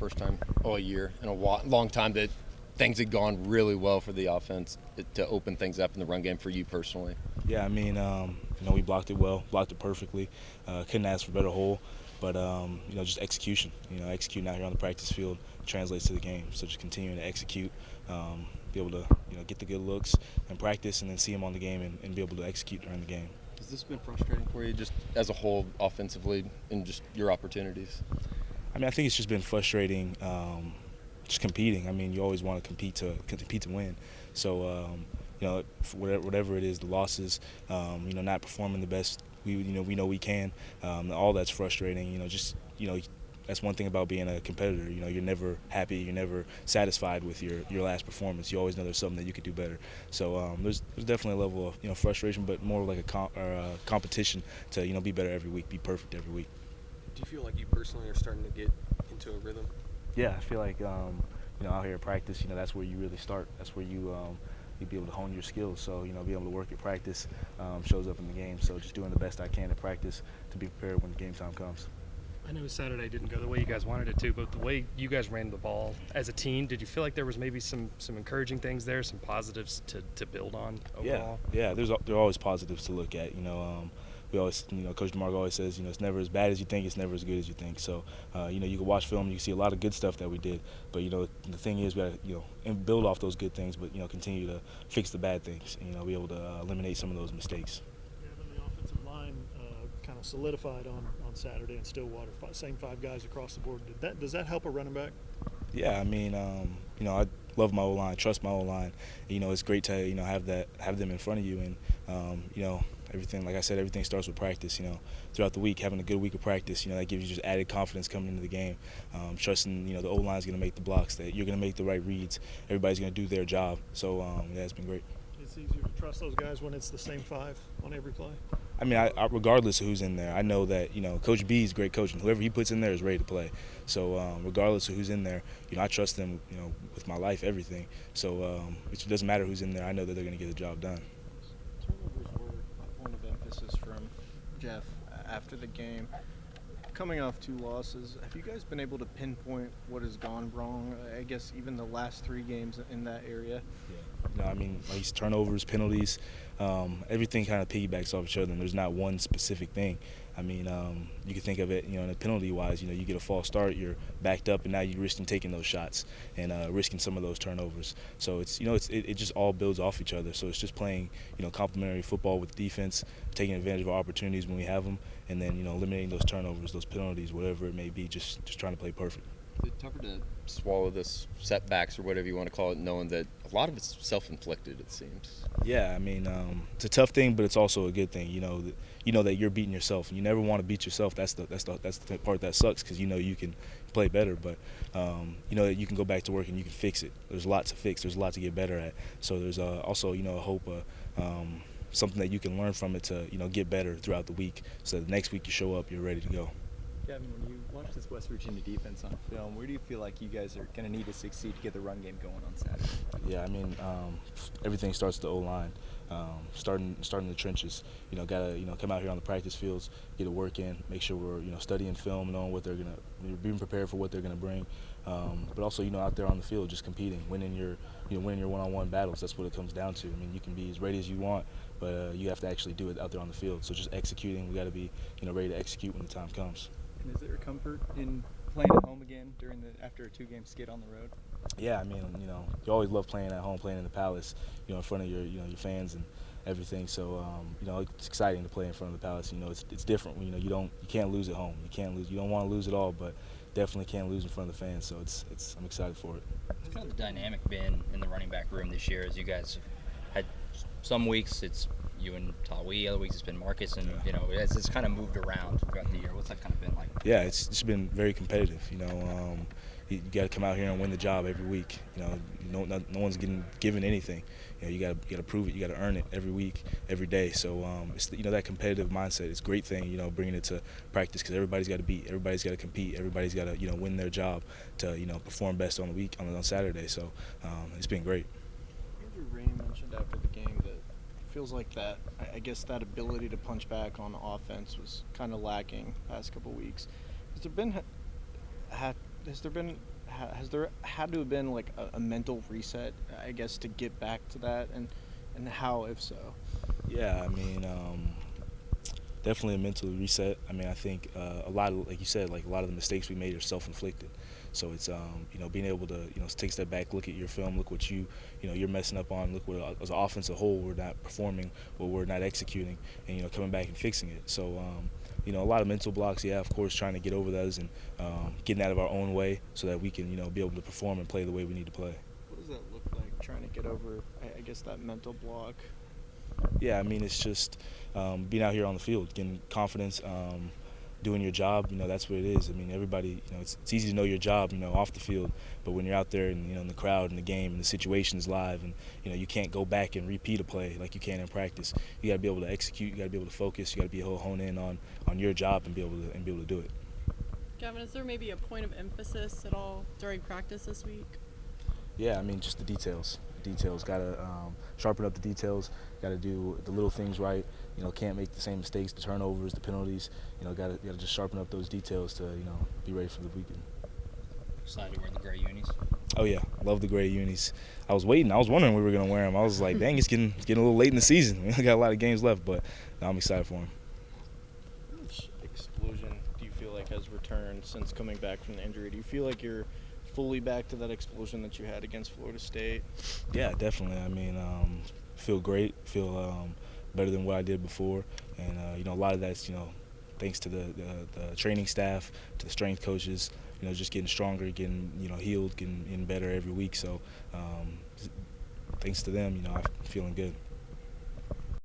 first time all year in a long time that things had gone really well for the offense to open things up in the run game for you personally. Yeah, I mean, we blocked it well, blocked it perfectly. Couldn't ask for a better hole, but just execution. Executing out here on the practice field translates to the game. So just continuing to execute, be able to get the good looks and practice, and then see them on the game and be able to execute during the game. Has this been frustrating for you, just as a whole, offensively, and just your opportunities? I mean, I think it's just been frustrating. Just competing. I mean, you always want to compete to win. So, whatever it is, the losses, not performing the best we know we can. All that's frustrating. That's one thing about being a competitor. You're never happy. You're never satisfied with your last performance. You always know there's something that you could do better. So there's definitely a level of frustration, but more like a competition to be better every week, be perfect every week. Do you feel like you personally are starting to get into a rhythm? Yeah, I feel like out here at practice, that's where you really start. That's where you be able to hone your skills. So be able to work at practice shows up in the game. So just doing the best I can at practice to be prepared when the game time comes. I know Saturday didn't go the way you guys wanted it to, but the way you guys ran the ball as a team, did you feel like there was maybe some encouraging things there, some positives to build on overall? Yeah. There are always positives to look at. We always, Coach DeMarco always says, it's never as bad as you think, it's never as good as you think. So, you can watch film, you can see a lot of good stuff that we did. But, the thing is, we got to, build off those good things, but, continue to fix the bad things and, be able to eliminate some of those mistakes. Yeah, then the offensive line kind of solidified on Saturday in Stillwater. Same 5 guys across the board. Does that help a running back? Yeah, I mean, I love my O-line, trust my O-line. It's great to, have them in front of you and, everything, like I said, everything starts with practice. Throughout the week, having a good week of practice, that gives you just added confidence coming into the game. Trusting, the O-line is going to make the blocks, that you're going to make the right reads. Everybody's going to do their job. So, it's been great. It's easier to trust those guys when it's the same 5 on every play? I mean, regardless of who's in there, I know that, Coach B is great coaching. Whoever he puts in there is ready to play. So regardless of who's in there, I trust them, with my life, everything. So it doesn't matter who's in there. I know that they're going to get the job done. Turnovers were a point of emphasis from Jeff after the game. Coming off 2 losses, have you guys been able to pinpoint what has gone wrong? I guess even the last 3 games in that area. Yeah. I mean, like turnovers, penalties, everything kind of piggybacks off each other, and there's not one specific thing. I mean, you can think of it, in a penalty-wise, you get a false start, you're backed up, and now you're risking taking those shots and risking some of those turnovers. So it just all builds off each other. So it's just playing, complementary football with defense, taking advantage of our opportunities when we have them, and then, eliminating those turnovers, those penalties, whatever it may be, just trying to play perfect. Is it tougher to swallow this setbacks or whatever you want to call it, knowing that a lot of it's self-inflicted, it seems? Yeah, I mean, it's a tough thing, but it's also a good thing. You know that you're beating yourself, and you never want to beat yourself. That's the part that sucks, because you can play better, but that you can go back to work and you can fix it. There's a lot to fix. There's a lot to get better at. So there's also a hope, something that you can learn from it to get better throughout the week. So the next week you show up, you're ready to go. Gavin, when you watch this West Virginia defense on film, where do you feel like you guys are going to need to succeed to get the run game going on Saturday? Yeah, I mean, everything starts with the O-line, starting the trenches. Gotta come out here on the practice fields, get a work in, make sure we're studying film, knowing what they're gonna, being prepared for what they're gonna bring, but also out there on the field, just competing, winning your one-on-one battles. That's what it comes down to. I mean, you can be as ready as you want, but you have to actually do it out there on the field. So just executing, we got to be ready to execute when the time comes. And is there comfort in playing at home again after a 2-game skid on the road? Yeah, I mean, you always love playing at home, playing in the Palace, in front of your fans and everything. So, it's exciting to play in front of the Palace. It's different. You can't lose at home. You don't want to lose at all, but definitely can't lose in front of the fans. So I'm excited for it. What's kind of the dynamic been in the running back room this year, as you guys have had some weeks it's you and Tawi, other weeks it's been Marcus, and it's kind of moved around throughout the year. What's that kind of been like? Yeah, it's just been very competitive. You got to come out here and win the job every week. No one's getting given anything. You got to prove it. You got to earn it every week, every day. So it's that competitive mindset. It's a great thing. Bringing it to practice, because everybody's got to beat, everybody's got to compete, everybody's got to win their job to perform best on the week on Saturday. So it's been great. Andrew Ray mentioned after the game that it feels like that ability to punch back on offense was kind of lacking past couple weeks. Has there been has there had to have been like a mental reset, I guess, to get back to that, and how, if so? Yeah, I mean, definitely a mental reset. I mean, I think a lot of, like you said, like a lot of the mistakes we made are self-inflicted. So it's being able to take a step back, look at your film, look what you're messing up on, look what as an offensive whole we're not performing or we're not executing, and coming back and fixing it. So a lot of mental blocks. Yeah, of course, trying to get over those and getting out of our own way so that we can be able to perform and play the way we need to play. What does that look like, trying to get over, I guess, that mental block? Yeah, I mean, it's just being out here on the field, getting confidence, doing your job. That's what it is. I mean, everybody, it's easy to know your job, off the field, but when you're out there and in the crowd and the game and the situation is live, and you can't go back and repeat a play like you can in practice. You got to be able to execute. You got to be able to focus. You got to be able to hone in on your job and be able to do it. Gavin, is there maybe a point of emphasis at all during practice this week? Yeah, I mean, just the details. Got to sharpen up the details. Got to do the little things right. Can't make the same mistakes, the turnovers, the penalties. Got to just sharpen up those details to be ready for the weekend. Excited to wear the gray unis. Oh yeah, love the gray unis. I was waiting. I was wondering we were gonna wear them. I was like, dang, it's getting a little late in the season. We only got a lot of games left, but I'm excited for them. How much explosion do you feel like has returned since coming back from the injury? Do you feel like you're fully back to that explosion that you had against Florida State? Yeah, definitely. I mean, feel great. Feel better than what I did before, and a lot of that's thanks to the training staff, to the strength coaches. Just getting stronger, getting healed, getting better every week. So thanks to them, I'm feeling good.